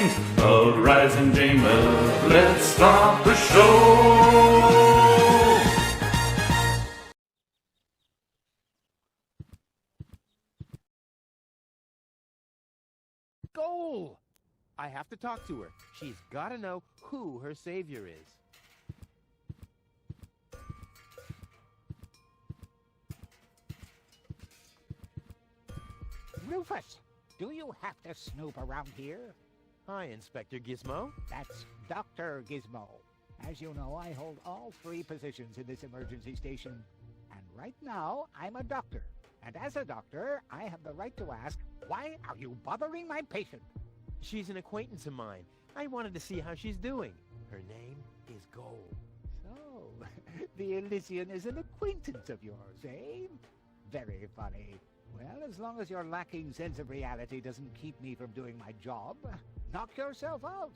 ArisingGamer, let's start the show! Goal! I have to talk to her. She's got to know who her savior is. Rufus, do you have to snoop around here? Hi, Inspector Gizmo. That's Dr. Gizmo. As you know, I hold all 3 positions in this emergency station. And right now, I'm a doctor. And as a doctor, I have the right to ask, why are you bothering my patient? She's an acquaintance of mine. I wanted to see how she's doing. Her name is Gold. So, the Elysian is an acquaintance of yours, eh? Very funny. Well, as long as your lacking sense of reality doesn't keep me from doing my job, knock yourself out.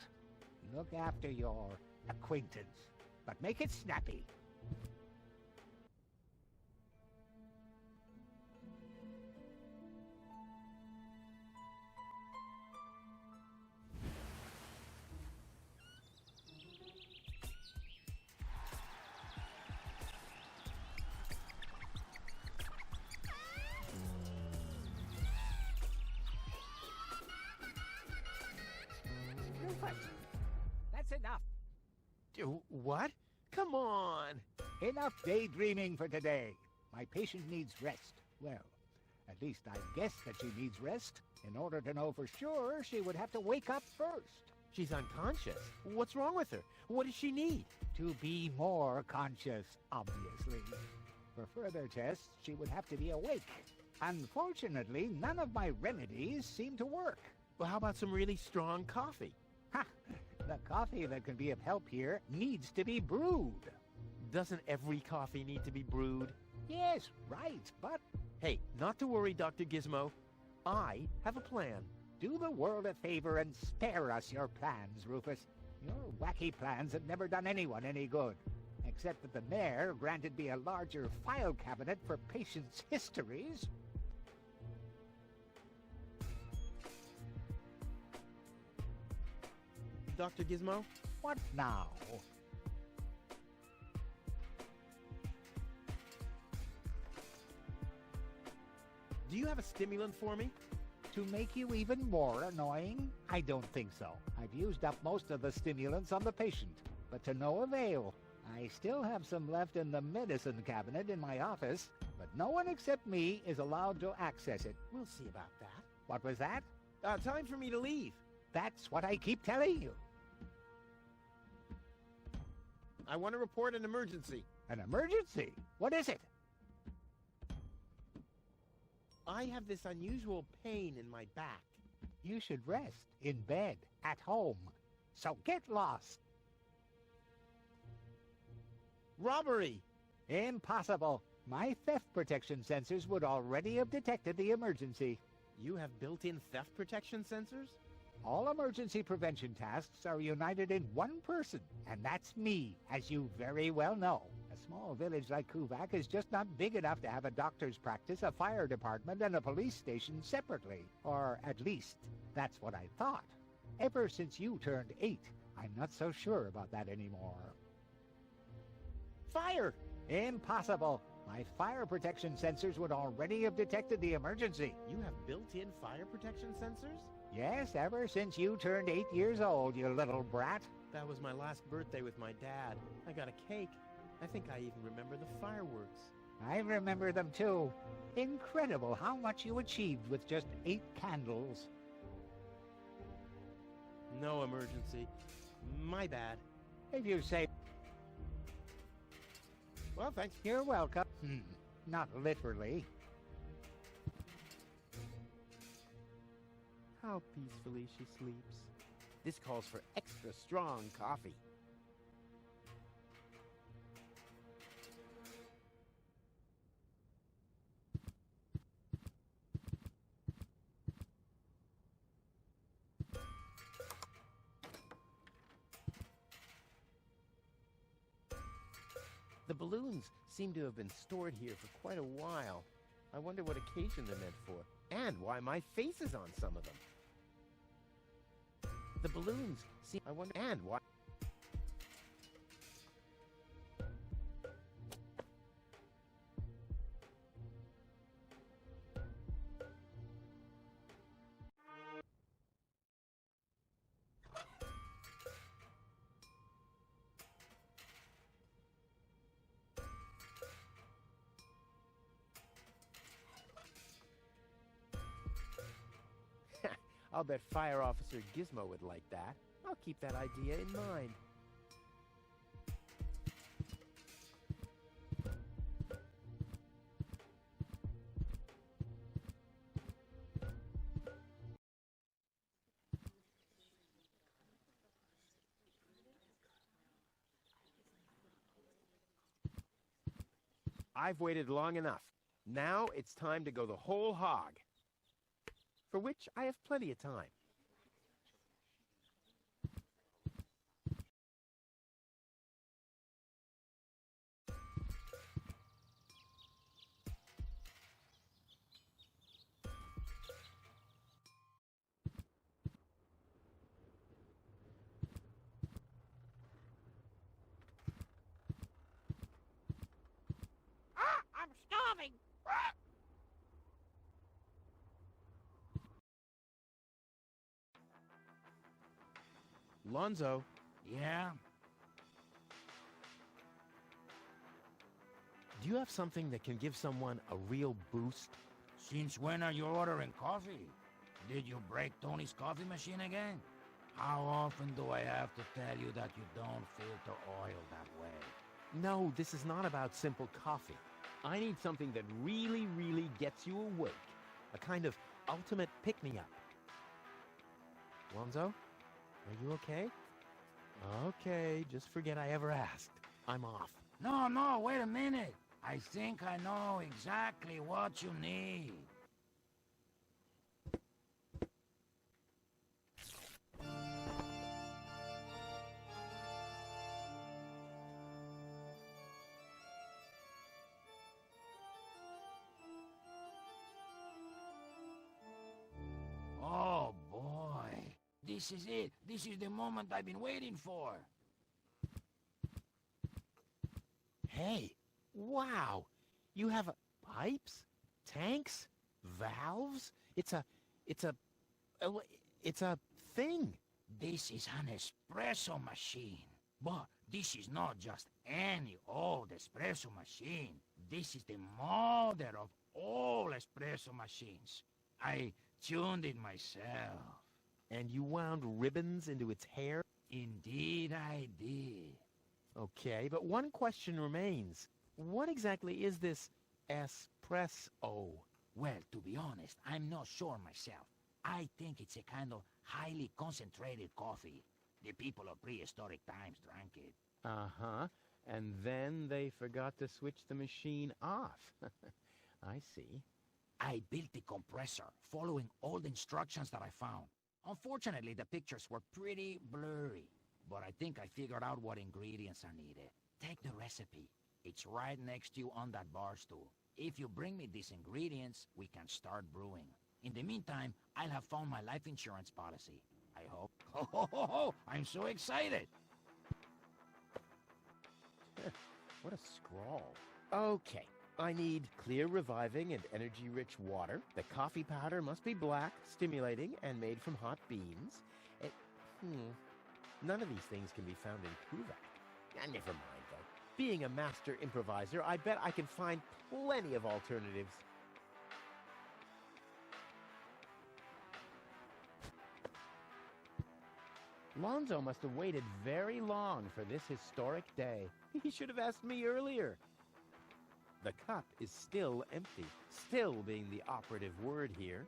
Look after your acquaintance, but make it snappy. That's enough. What? Come on! Enough daydreaming for today. My patient needs rest. Well, at least I guess that she needs rest. In order to know for sure, she would have to wake up first. She's unconscious. What's wrong with her? What does she need? To be more conscious, obviously. For further tests, she would have to be awake. Unfortunately, none of my remedies seem to work. Well, how about some really strong coffee? Ha! The coffee that can be of help here needs to be brewed. Doesn't every coffee need to be brewed? Yes, right, but... Hey, not to worry, Dr. Gizmo. I have a plan. Do the world a favor and spare us your plans, Rufus. Your wacky plans have never done anyone any good. Except that the mayor granted me a larger file cabinet for patients' histories. Dr. Gizmo? What now? Do you have a stimulant for me? To make you even more annoying? I don't think so. I've used up most of the stimulants on the patient, but to no avail. I still have some left in the medicine cabinet in my office, but no one except me is allowed to access it. We'll see about that. What was that? Time for me to leave. That's what I keep telling you. I want to report an emergency. An emergency? What is it? I have this unusual pain in my back. You should rest in bed, at home. So get lost. Robbery! Impossible. My theft protection sensors would already have detected the emergency. You have built-in theft protection sensors? All emergency prevention tasks are united in one person, and that's me, as you very well know. A small village like Kuvak is just not big enough to have a doctor's practice, a fire department, and a police station separately. Or at least, that's what I thought. Ever since you turned 8, I'm not so sure about that anymore. Fire! Impossible. My fire protection sensors would already have detected the emergency. You have built-in fire protection sensors? Yes, ever since you turned 8 years old, you little brat. That was my last birthday with my dad. I got a cake. I think I even remember the fireworks. I remember them too. Incredible how much you achieved with just 8 candles. No emergency. My bad. If you say... Well, thanks. You're welcome. Not literally. How peacefully she sleeps. This calls for extra strong coffee. The balloons seem to have been stored here for quite a while. I wonder what occasion they're meant for, and why my face is on some of them. The balloons. See, I wonder. And why? I'll bet Fire Officer Gizmo would like that. I'll keep that idea in mind. I've waited long enough. Now it's time to go the whole hog, for which I have plenty of time. I'm starving! Lonzo, Yeah? do you have something that can give someone a real boost? Since when are you ordering coffee? Did you break Tony's coffee machine again? How often do I have to tell you that you don't filter oil that way? No, this is not about simple coffee. I need something that really, really gets you awake. A kind of ultimate pick-me-up. Lonzo, are you okay? Okay, just forget I ever asked. I'm off. No, wait a minute. I think I know exactly what you need. Oh, boy. This is it. This is the moment I've been waiting for. Hey, wow! You have pipes, tanks, valves. It's a thing. This is an espresso machine. But this is not just any old espresso machine. This is the mother of all espresso machines. I tuned it myself. And you wound ribbons into its hair? Indeed I did. Okay, but one question remains. What exactly is this espresso? Well, to be honest, I'm not sure myself. I think it's a kind of highly concentrated coffee. The people of prehistoric times drank it. Uh-huh. And then they forgot to switch the machine off. I see. I built the compressor, following all the instructions that I found. Unfortunately, the pictures were pretty blurry, but I think I figured out what ingredients are needed. Take the recipe. It's right next to you on that bar stool. If you bring me these ingredients, we can start brewing. In the meantime, I'll have found my life insurance policy. I hope. Oh, I'm so excited! What a scrawl. Okay. I need clear, reviving, and energy-rich water. The coffee powder must be black, stimulating, and made from hot beans. None of these things can be found in Kuvak. Never mind, though. Being a master improviser, I bet I can find plenty of alternatives. Lonzo must have waited very long for this historic day. He should have asked me earlier. The cup is still empty, still being the operative word here.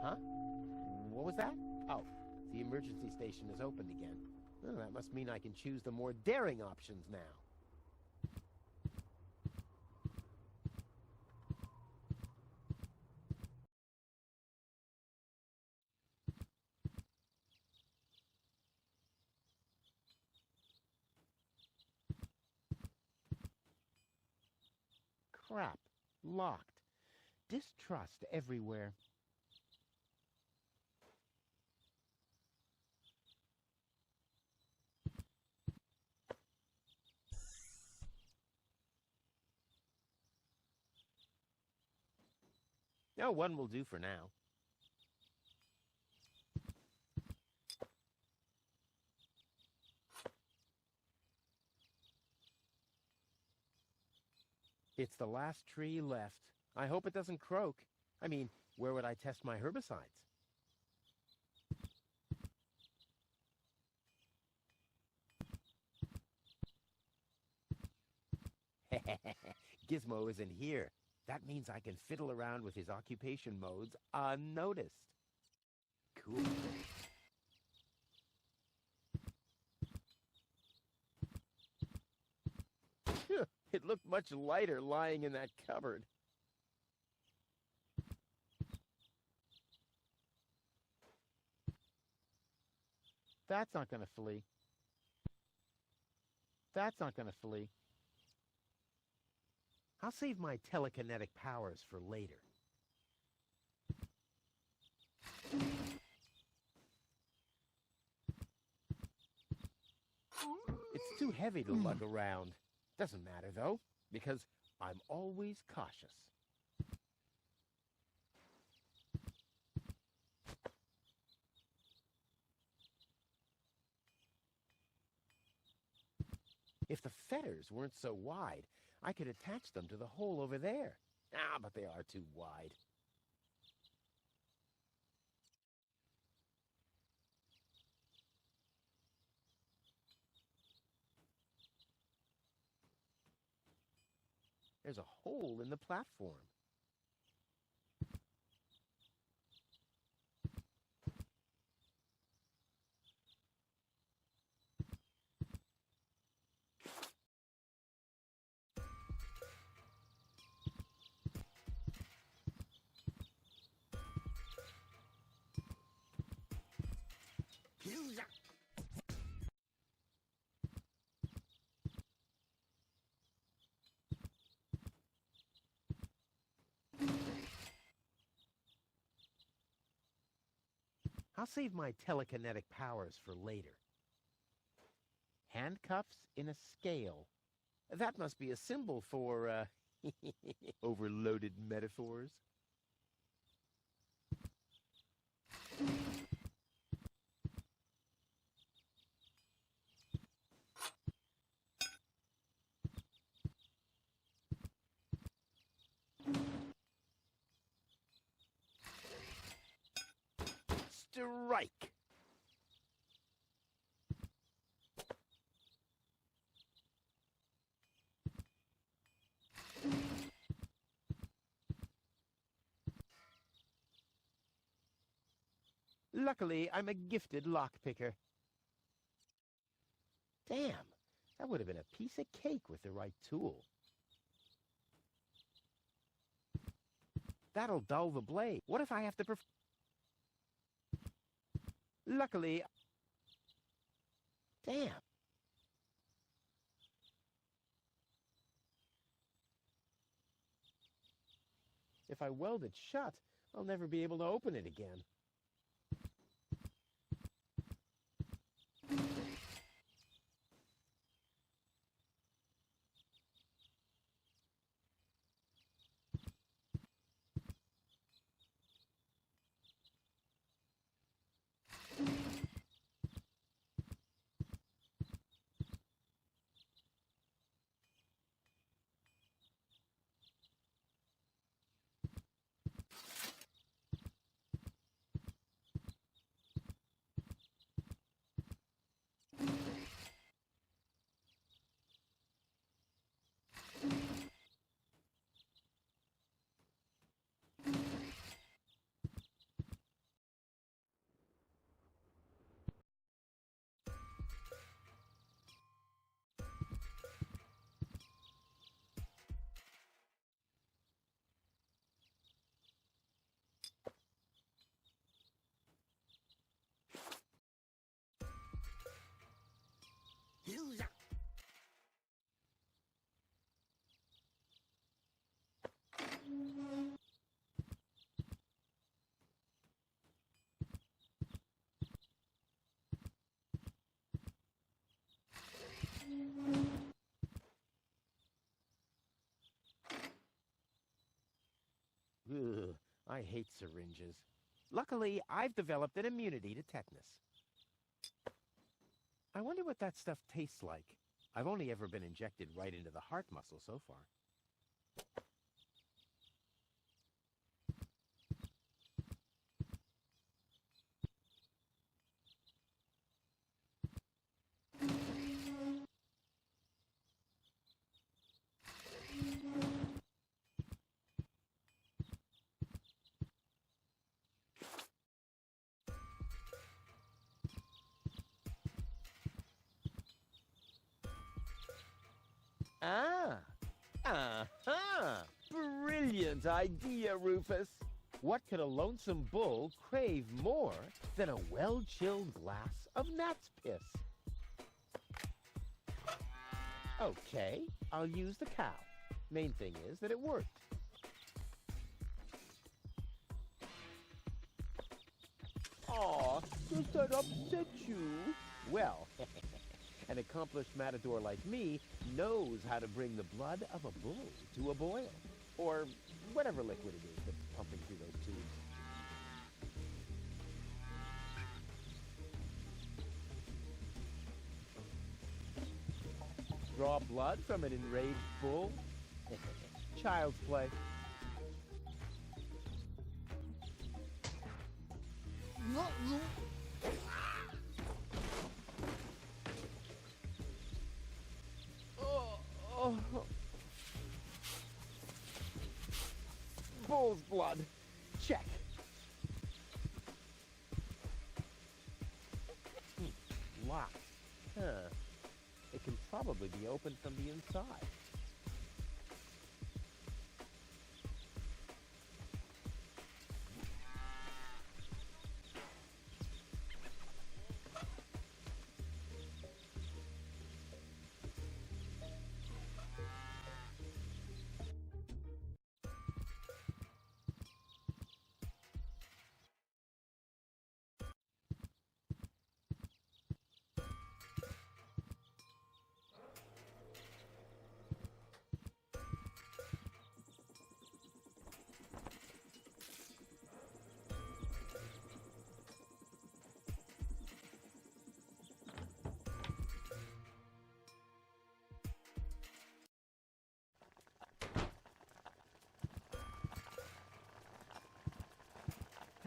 Huh? What was that? Oh, the emergency station is opened again. Well, that must mean I can choose the more daring options now. Crap. Locked. Distrust everywhere. No, one will do for now. It's the last tree left. I hope it doesn't croak. I mean, where would I test my herbicides? Gizmo isn't here. That means I can fiddle around with his occupation modes unnoticed. Cool. Phew, it looked much lighter lying in that cupboard. That's not going to flee. That's not going to flee. I'll save my telekinetic powers for later. It's too heavy to lug around. Doesn't matter, though, because I'm always cautious. If the fetters weren't so wide, I could attach them to the hole over there. Ah, but they are too wide. There's a hole in the platform. I'll save my telekinetic powers for later. Handcuffs in a scale. That must be a symbol for, overloaded metaphors. Strike! Luckily, I'm a gifted lockpicker. Damn, that would have been a piece of cake with the right tool. That'll dull the blade. What if I have to Luckily... Damn. If I weld it shut, I'll never be able to open it again. I hate syringes. Luckily, I've developed an immunity to tetanus. I wonder what that stuff tastes like. I've only ever been injected right into the heart muscle so far. Ah! Aha! Brilliant idea, Rufus! What could a lonesome bull crave more than a well-chilled glass of gnat's piss? Okay, I'll use the cow. Main thing is that it worked. Aw, does that upset you? Well, an accomplished matador like me knows how to bring the blood of a bull to a boil. Or whatever liquid it is that's pumping through those tubes. Draw blood from an enraged bull? Child's play. Bull's blood. Check. Locked. Huh. It can probably be opened from the inside.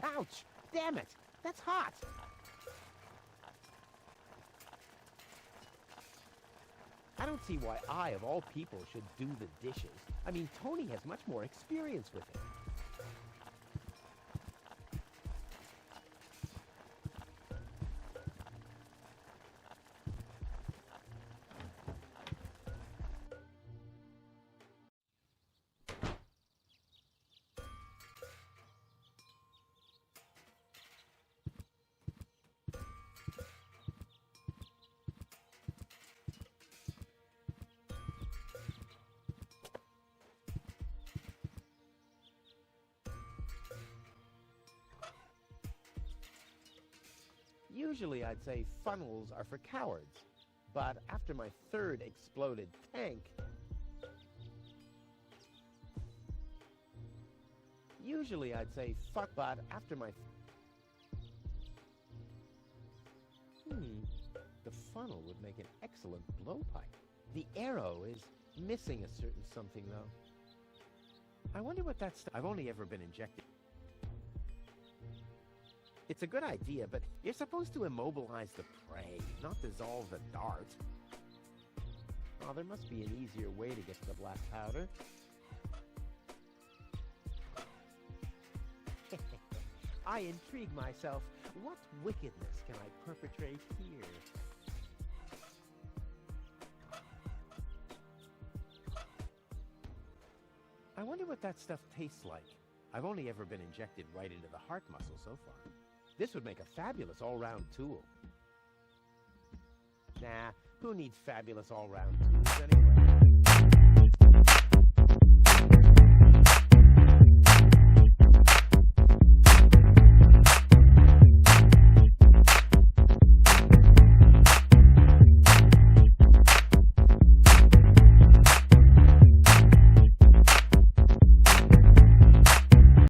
Ouch! Damn it! That's hot! I don't see why I, of all people, should do the dishes. I mean, Tony has much more experience with it. Usually I'd say funnels are for cowards, but after my third exploded tank... Usually I'd say fuck, but after my... The funnel would make an excellent blowpipe. The arrow is missing a certain something, though. I wonder what that's... I've only ever been injected. It's a good idea, but you're supposed to immobilize the prey, not dissolve the dart. Oh, there must be an easier way to get to the black powder. I intrigue myself. What wickedness can I perpetrate here? I wonder what that stuff tastes like. I've only ever been injected right into the heart muscle so far. This would make a fabulous all-round tool. Nah, who needs fabulous all-round?